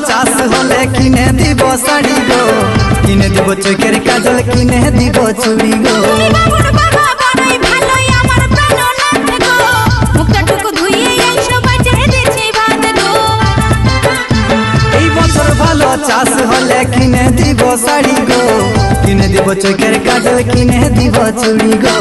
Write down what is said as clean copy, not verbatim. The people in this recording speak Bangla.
চাষ হলে কিনে দিব শাড়ি গো, কিনে দিব চোখের কাজল, কিনে দিব চুড়ি গো। এই বছর ভালো চাষ হলে কিনে দিব শাড়ি গো, কিনে দিব চোখের কাজল, কিনে দিব চুড়ি গো।